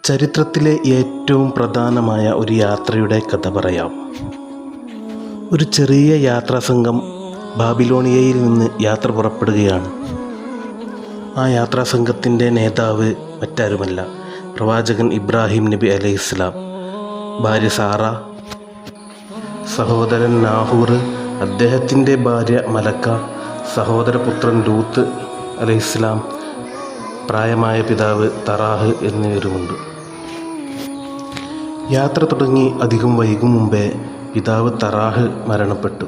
ചരിത്രത്തിലെ ഏറ്റവും പ്രധാനമായ ഒരു യാത്രയുടെ കഥ പറയാം. ഒരു ചെറിയ യാത്രാസംഘം ബാബിലോണിയയിൽ നിന്ന് യാത്ര പുറപ്പെടുകയാണ്. ആ യാത്രാസംഘത്തിൻ്റെ നേതാവ് മറ്റാരുമല്ല, പ്രവാചകൻ ഇബ്രാഹിം നബി അലൈഹിസ്സലാം, ഭാര്യ സാറ, സഹോദരൻ നാഹൂർ, അദ്ദേഹത്തിൻ്റെ ഭാര്യ മലക്ക, സഹോദരപുത്രൻ ലൂത്ത് അലൈഹിസ്സലാം, പ്രായമായ പിതാവ് തറാഹ് എന്നിവരുമുണ്ട്. യാത്ര തുടങ്ങി അധികം വൈകും മുമ്പേ പിതാവ് തറാഹ് മരണപ്പെട്ടു.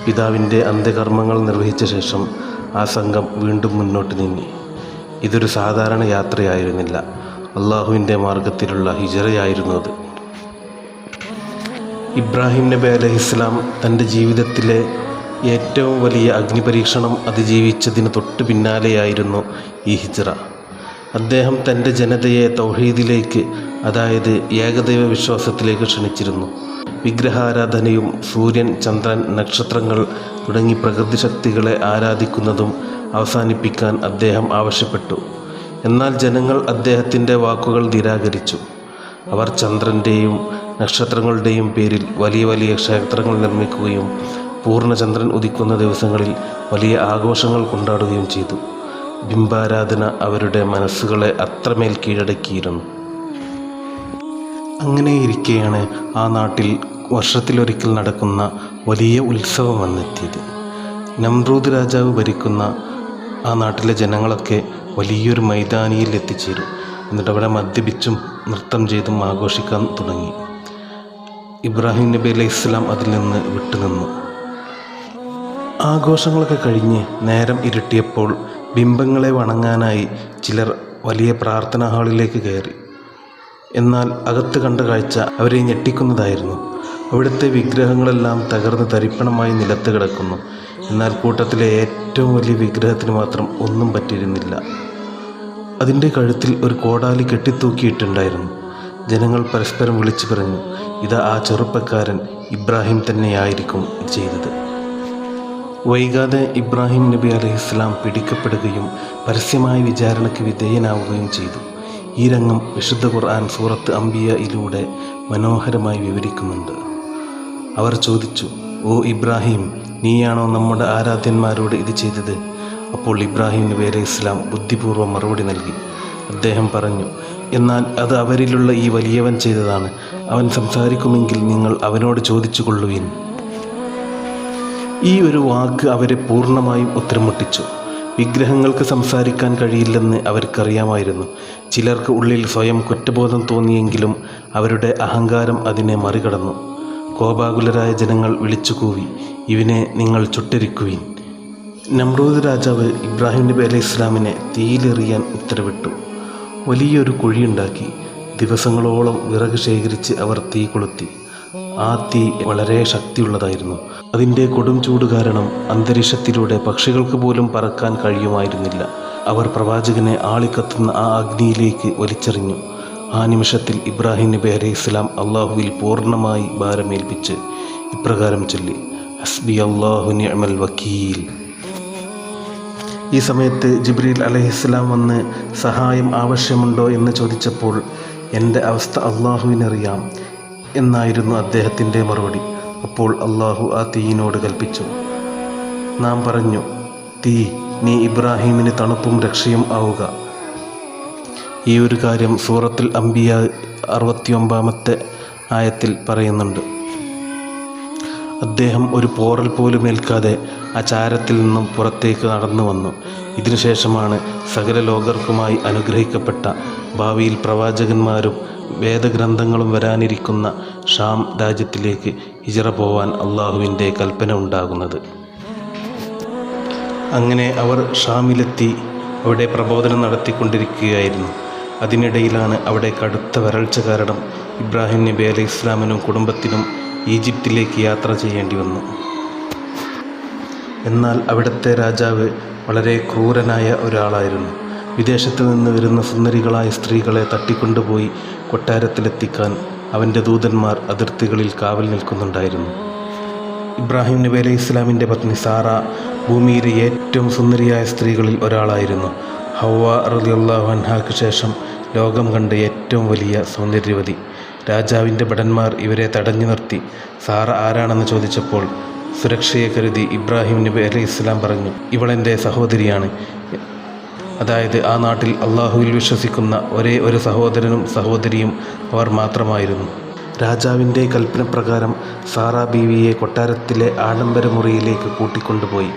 പിതാവിൻ്റെ അന്ത്യകർമ്മങ്ങൾ നിർവഹിച്ച ശേഷം ആ സംഘം വീണ്ടും മുന്നോട്ട് നീങ്ങി. ഇതൊരു സാധാരണ യാത്രയായിരുന്നില്ല, അള്ളാഹുവിൻ്റെ മാർഗത്തിലുള്ള ഹിജറയായിരുന്നു അത്. ഇബ്രാഹിം നബി അലൈഹിസ്സലാം തൻ്റെ ജീവിതത്തിലെ ഏറ്റവും വലിയ അഗ്നിപരീക്ഷണം അതിജീവിച്ചതിന് തൊട്ട് പിന്നാലെയായിരുന്നു ഈ ഹിജ്റ. അദ്ദേഹം തൻ്റെ ജനതയെ തൗഹീദിലേക്ക്, അതായത് ഏകദൈവ വിശ്വാസത്തിലേക്ക് ക്ഷണിച്ചിരുന്നു. വിഗ്രഹാരാധനയും സൂര്യൻ, ചന്ദ്രൻ, നക്ഷത്രങ്ങൾ തുടങ്ങി പ്രകൃതി ശക്തികളെ ആരാധിക്കുന്നതും അവസാനിപ്പിക്കാൻ അദ്ദേഹം ആവശ്യപ്പെട്ടു. എന്നാൽ ജനങ്ങൾ അദ്ദേഹത്തിൻ്റെ വാക്കുകൾ നിരാകരിച്ചു. അവർ ചന്ദ്രൻ്റെയും നക്ഷത്രങ്ങളുടെയും പേരിൽ വലിയ വലിയ ക്ഷേത്രങ്ങൾ നിർമ്മിക്കുകയും പൂർണ്ണചന്ദ്രൻ ഉദിക്കുന്ന ദിവസങ്ങളിൽ വലിയ ആഘോഷങ്ങൾ കൊണ്ടാടുകയും ചെയ്തു. ബിംബാരാധന അവരുടെ മനസ്സുകളെ അത്രമേൽ കീഴടക്കിയിരുന്നു. അങ്ങനെയിരിക്കെയാണ് ആ നാട്ടിൽ വർഷത്തിലൊരിക്കൽ നടക്കുന്ന വലിയ ഉത്സവം വന്നെത്തിയത്. നമ്രൂദ് രാജാവ് ഭരിക്കുന്ന ആ നാട്ടിലെ ജനങ്ങളൊക്കെ വലിയൊരു മൈതാനിയിൽ എത്തിച്ചേരും. എന്നിട്ട് അവിടെ മദ്യപിച്ചും നൃത്തം ചെയ്തും ആഘോഷിക്കാൻ തുടങ്ങി. ഇബ്രാഹിം നബി അലൈഹിസ്സലാം അതിൽ നിന്ന് വിട്ടുനിന്നു. ആഘോഷങ്ങളൊക്കെ കഴിഞ്ഞ് നേരം ഇരുട്ടിയപ്പോൾ ബിംബങ്ങളെ വണങ്ങാനായി ചിലർ വലിയ പ്രാർത്ഥനാ ഹാളിലേക്ക് കയറി. എന്നാൽ അകത്ത് കണ്ട കാഴ്ച അവരെ ഞെട്ടിക്കുന്നതായിരുന്നു. അവിടുത്തെ വിഗ്രഹങ്ങളെല്ലാം തകർന്ന് തരിപ്പണമായി നിലത്ത് കിടക്കുന്നു. എന്നാൽ കൂട്ടത്തിലെ ഏറ്റവും വലിയ വിഗ്രഹത്തിന് മാത്രം ഒന്നും പറ്റിയിരുന്നില്ല. അതിൻ്റെ കഴുത്തിൽ ഒരു കോടാലി കെട്ടിത്തൂക്കിയിട്ടുണ്ടായിരുന്നു. ജനങ്ങൾ പരസ്പരം വിളിച്ചു പറഞ്ഞു, ഇതാ ആ ചെറുപ്പക്കാരൻ ഇബ്രാഹിം തന്നെയായിരിക്കും ചെയ്തത്. വൈകാതെ ഇബ്രാഹിം നബി അലൈഹിസ്സലാം പിടിക്കപ്പെടുകയും പരസ്യമായ വിചാരണയ്ക്ക് വിധേയനാവുകയും ചെയ്തു. ഈ രംഗം വിശുദ്ധ ഖുർആൻ സൂറത്ത് അംബിയയിലൂടെ മനോഹരമായി വിവരിക്കുന്നുണ്ട്. അവർ ചോദിച്ചു, ഓ ഇബ്രാഹിം, നീയാണോ നമ്മുടെ ആരാധ്യന്മാരോട് ഇത് ചെയ്തത്? അപ്പോൾ ഇബ്രാഹിം നബി അലൈഹിസ്സലാം ബുദ്ധിപൂർവ്വം മറുപടി നൽകി. അദ്ദേഹം പറഞ്ഞു, എന്നാൽ അത് അവരിലുള്ള ഈ വലിയവൻ ചെയ്തതാണ്. അവൻ സംസാരിക്കുമെങ്കിൽ നിങ്ങൾ അവനോട് ചോദിച്ചു കൊള്ളുവിൻ. ഈ ഒരു വാക്ക് അവരെ പൂർണ്ണമായും ഉത്തരമുട്ടിച്ചു. വിഗ്രഹങ്ങൾക്ക് സംസാരിക്കാൻ കഴിയില്ലെന്ന് അവർക്കറിയാമായിരുന്നു. ചിലർക്ക് ഉള്ളിൽ സ്വയം കുറ്റബോധം തോന്നിയെങ്കിലും അവരുടെ അഹങ്കാരം അതിനെ മറികടന്നു. കോപാകുലരായ ജനങ്ങൾ വിളിച്ചുകൂവി, ഇവനെ നിങ്ങൾ ചുട്ടരിക്കുവിൻ. നമ്രൂദ് രാജാവ് ഇബ്രാഹിം നബി അലൈഹിസ്സലാമിനെ തീയിലെറിയാൻ ഉത്തരവിട്ടു. വലിയൊരു കുഴിയുണ്ടാക്കി ദിവസങ്ങളോളം വിറക് ശേഖരിച്ച് അവർ തീ കൊളുത്തി. ആ തീ വളരെ ശക്തിയുള്ളതായിരുന്നു. അതിൻ്റെ കൊടും ചൂട് കാരണം അന്തരീക്ഷത്തിലൂടെ പക്ഷികൾക്ക് പോലും പറക്കാൻ കഴിയുമായിരുന്നില്ല. അവർ പ്രവാചകനെ ആളിക്കത്തുന്ന ആ അഗ്നിയിലേക്ക് വലിച്ചെറിഞ്ഞു. ആ നിമിഷത്തിൽ ഇബ്രാഹിം നബി അലൈഹിസ്സലാം അള്ളാഹുവിൽ പൂർണ്ണമായി ഭാരമേൽപ്പിച്ച് ഇപ്രകാരം ചൊല്ലി, ഹസ്ബി അല്ലാഹു നിഅമൽ വക്കീൽ. ഈ സമയത്ത് ജിബ്രീൽ അലൈഹിസ്സലാം വന്ന് സഹായം ആവശ്യമുണ്ടോ എന്ന് ചോദിച്ചപ്പോൾ, എൻ്റെ അവസ്ഥ അള്ളാഹുവിനറിയാം എന്നായിരുന്നു അദ്ദേഹത്തിൻ്റെ മറുപടി. അപ്പോൾ അള്ളാഹു ആ തീയിനോട് കൽപ്പിച്ചു. നാം പറഞ്ഞു, തീ, നീ ഇബ്രാഹിമിന് തണുപ്പും രക്ഷയും ആവുക. ഈ ഒരു കാര്യം സൂറത്തുൽ അംബിയ 69-ാമത്തെ ആയത്തിൽ പറയുന്നുണ്ട്. അദ്ദേഹം ഒരു പോറൽ പോലും ഏൽക്കാതെ ആ ചാരത്തിൽ നിന്നും പുറത്തേക്ക് നടന്നു വന്നു. ഇതിനുശേഷമാണ് സകല ലോകർക്കുമായി അനുഗ്രഹിക്കപ്പെട്ട ഭാവിയിൽ പ്രവാചകന്മാരും വേദഗ്രന്ഥങ്ങളും വരാനിരിക്കുന്ന ഷാം രാജ്യത്തിലേക്ക് ഹിജറ പോവാൻ അള്ളാഹുവിൻ്റെ കൽപ്പന ഉണ്ടാകുന്നത്. അങ്ങനെ അവർ ഷാമിലെത്തി അവിടെ പ്രബോധനം നടത്തിക്കൊണ്ടിരിക്കുകയായിരുന്നു. അതിനിടയിലാണ് അവിടെ കടുത്ത വരൾച്ച കാരണം ഇബ്രാഹിം നബി അലൈഹിസ്സലാമിനും കുടുംബത്തിനും ഈജിപ്തിലേക്ക് യാത്ര ചെയ്യേണ്ടി വന്നു. എന്നാൽ അവിടുത്തെ രാജാവ് വളരെ ക്രൂരനായ ഒരാളായിരുന്നു. വിദേശത്ത് നിന്ന് വരുന്ന സുന്ദരികളായ സ്ത്രീകളെ തട്ടിക്കൊണ്ടുപോയി കൊട്ടാരത്തിലെത്തിക്കാൻ അവൻ്റെ ദൂതന്മാർ അതിർത്തികളിൽ കാവൽ നിൽക്കുന്നുണ്ടായിരുന്നു. ഇബ്രാഹിം നബി അലൈഹിസ്സലാമിൻ്റെ പത്നി സാറ ഭൂമിയിലെ ഏറ്റവും സുന്ദരിയായ സ്ത്രീകളിൽ ഒരാളായിരുന്നു. ഹവ്വ റളിയല്ലാഹു അൻഹാക്ക് ശേഷം ലോകം കണ്ട ഏറ്റവും വലിയ സൗന്ദര്യവതി. രാജാവിൻ്റെ ഭടന്മാർ ഇവരെ തടഞ്ഞു നിർത്തി സാറ ആരാണെന്ന് ചോദിച്ചപ്പോൾ സുരക്ഷയെ കരുതി ഇബ്രാഹിം നബി അലൈഹിസ്സലാം പറഞ്ഞു, ഇവളെൻ്റെ സഹോദരിയാണ്. അതായത് ആ നാട്ടിൽ അള്ളാഹുവിൽ വിശ്വസിക്കുന്ന ഒരേ ഒരു സഹോദരനും സഹോദരിയും അവർ മാത്രമായിരുന്നു. രാജാവിൻ്റെ കൽപ്പനപ്രകാരം സാറാ ബീവിയെ കൊട്ടാരത്തിലെ ആഡംബര മുറിയിലേക്ക് കൂട്ടിക്കൊണ്ടുപോയി.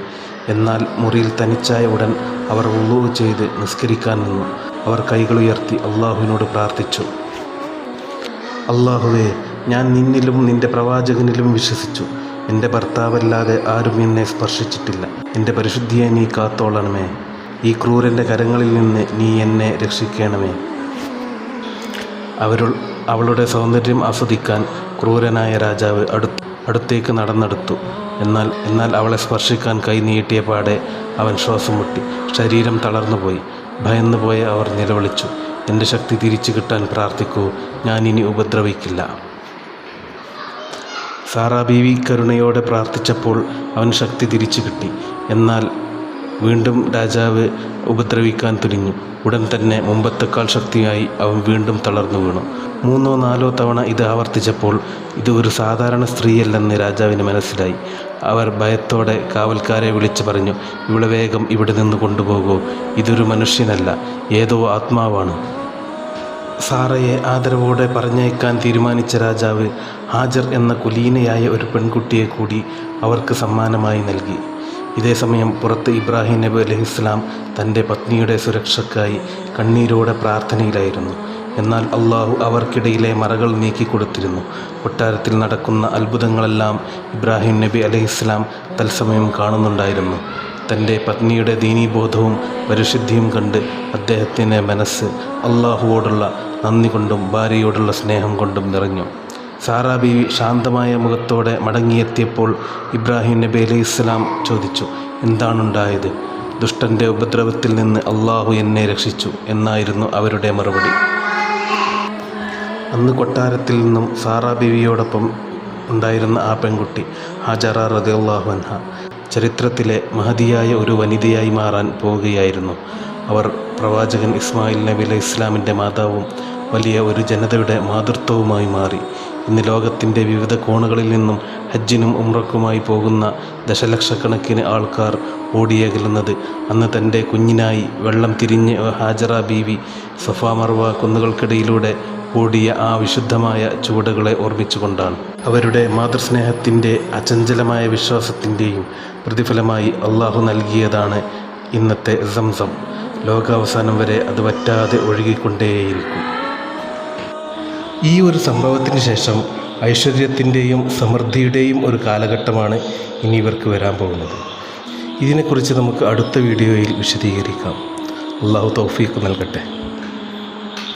എന്നാൽ മുറിയിൽ തനിച്ചായ ഉടൻ അവർ വുളൂ ചെയ്ത് നിസ്കരിക്കാൻ നിന്നു. അവർ കൈകളുയർത്തി അള്ളാഹുവിനോട് പ്രാർത്ഥിച്ചു, അള്ളാഹുവേ, ഞാൻ നിന്നിലും നിൻ്റെ പ്രവാചകനിലും വിശ്വസിച്ചു. എൻ്റെ ഭർത്താവല്ലാതെ ആരും എന്നെ സ്പർശിച്ചിട്ടില്ല. എൻ്റെ പരിശുദ്ധിയെ നീ കാത്തോളണമേ. ഈ ക്രൂരൻ്റെ കരങ്ങളിൽ നിന്ന് നീ എന്നെ രക്ഷിക്കണമേ. അവളുടെ സൗന്ദര്യം ആസ്വദിക്കാൻ ക്രൂരനായ രാജാവ് അടുത്തേക്ക് നടന്നെടുത്തു. എന്നാൽ അവളെ സ്പർശിക്കാൻ കൈ നീട്ടിയ പാടെ അവൻ ശ്വാസം മുട്ടി. ശരീരം തളർന്നുപോയി. ഭയന്നുപോയ അവർ നിലവിളിച്ചു, എൻ്റെ ശക്തി തിരിച്ചു കിട്ടാൻ പ്രാർത്ഥിക്കൂ, ഞാനിനി ഉപദ്രവിക്കില്ല. സാറാ ബീവി കരുണയോടെ പ്രാർത്ഥിച്ചപ്പോൾ അവൻ ശക്തി തിരിച്ചു കിട്ടി. എന്നാൽ വീണ്ടും രാജാവ് ഉപദ്രവിക്കാൻ തുനിഞ്ഞു. ഉടൻ തന്നെ മുമ്പത്തേക്കാൾ ശക്തിയായി അവൻ വീണ്ടും തളർന്നു വീണു. 3-4 തവണ ഇത് ആവർത്തിച്ചപ്പോൾ ഇത് ഒരു സാധാരണ സ്ത്രീയല്ലെന്ന് രാജാവിന് മനസ്സിലായി. അവർ ഭയത്തോടെ കാവൽക്കാരെ വിളിച്ചു പറഞ്ഞു, ഇവളെ വേഗം ഇവിടെ നിന്ന് കൊണ്ടുപോകൂ. ഇതൊരു മനുഷ്യനല്ല, ഏതോ ആത്മാവാണ്. സാറയെ ആദരവോടെ പറഞ്ഞയക്കാൻ തീരുമാനിച്ച രാജാവ് ഹാജർ എന്ന കുലീനയായ ഒരു പെൺകുട്ടിയെ കൂടി അവർക്ക് സമ്മാനമായി നൽകി. ഇതേസമയം പുറത്ത് ഇബ്രാഹിം നബി അലൈഹിസ്സലാം തൻ്റെ പത്നിയുടെ സുരക്ഷയ്ക്കായി കണ്ണീരോടെ പ്രാർത്ഥനയിലായിരുന്നു. എന്നാൽ അള്ളാഹു അവർക്കിടയിലെ മറകൾ നീക്കിക്കൊടുത്തിരുന്നു. കൊട്ടാരത്തിൽ നടക്കുന്ന അത്ഭുതങ്ങളെല്ലാം ഇബ്രാഹിം നബി അലൈഹിസ്സലാം തത്സമയം കാണുന്നുണ്ടായിരുന്നു. തൻ്റെ പത്നിയുടെ ദീനീബോധവും പരിശുദ്ധിയും കണ്ട് അദ്ദേഹത്തിൻ്റെ മനസ്സ് അള്ളാഹുവോടുള്ള നന്ദി കൊണ്ടും ഭാര്യയോടുള്ള സ്നേഹം കൊണ്ടും നിറഞ്ഞു. സാറാ ബീവി ശാന്തമായ മുഖത്തോടെ മടങ്ങിയെത്തിയപ്പോൾ ഇബ്രാഹിം നബി അലൈഹിസ്സലാം ചോദിച്ചു, എന്താണുണ്ടായത്? ദുഷ്ടൻ്റെ ഉപദ്രവത്തിൽ നിന്ന് അള്ളാഹു എന്നെ രക്ഷിച്ചു എന്നായിരുന്നു അവരുടെ മറുപടി. അന്ന് കൊട്ടാരത്തിൽ നിന്നും സാറാ ബീവിയോടൊപ്പം ഉണ്ടായിരുന്ന ആ പെൺകുട്ടി ഹാജറ റളിയല്ലാഹു അൻഹ ചരിത്രത്തിലെ മഹതിയായ ഒരു വനിതയായി മാറാൻ പോവുകയായിരുന്നു. അവർ പ്രവാചകൻ ഇസ്മായിൽ നബി അലൈഹിസ്സലാമിൻ്റെ മാതാവും വലിയ ഒരു ജനതയുടെ മാതൃത്വവുമായി മാറി. ഇന്ന് ലോകത്തിൻ്റെ വിവിധ കോണുകളിൽ നിന്നും ഹജ്ജിനും ഉംറക്കുമായി പോകുന്ന ദശലക്ഷക്കണക്കിന് ആൾക്കാർ ഓടിയകലുന്നത് അന്ന് തൻ്റെ കുഞ്ഞിനായി വെള്ളം തിരിഞ്ഞ് ഹാജറ ബീവി സഫാ മർവ കുന്നുകൾക്കിടയിലൂടെ ഓടിയ ആ വിശുദ്ധമായ ചുവടുകളെ ഓർമ്മിച്ചുകൊണ്ടാണ്. അവരുടെ മാതൃസ്നേഹത്തിൻ്റെ അചഞ്ചലമായ വിശ്വാസത്തിൻ്റെയും പ്രതിഫലമായി അള്ളാഹു നൽകിയതാണ് ഇന്നത്തെ സംസം. ലോകാവസാനം വരെ അത് വറ്റാതെ ഒഴുകിക്കൊണ്ടേയിരിക്കും. ഈ ഒരു സംഭവത്തിന് ശേഷം ഐശ്വര്യത്തിൻ്റെയും സമൃദ്ധിയുടെയും ഒരു കാലഘട്ടമാണ് ഇനി ഇവർക്ക് വരാൻ പോകുന്നത്. ഇതിനെക്കുറിച്ച് നമുക്ക് അടുത്ത വീഡിയോയിൽ വിശദീകരിക്കാം. അള്ളാഹു തൗഫീഖ് നൽകട്ടെ.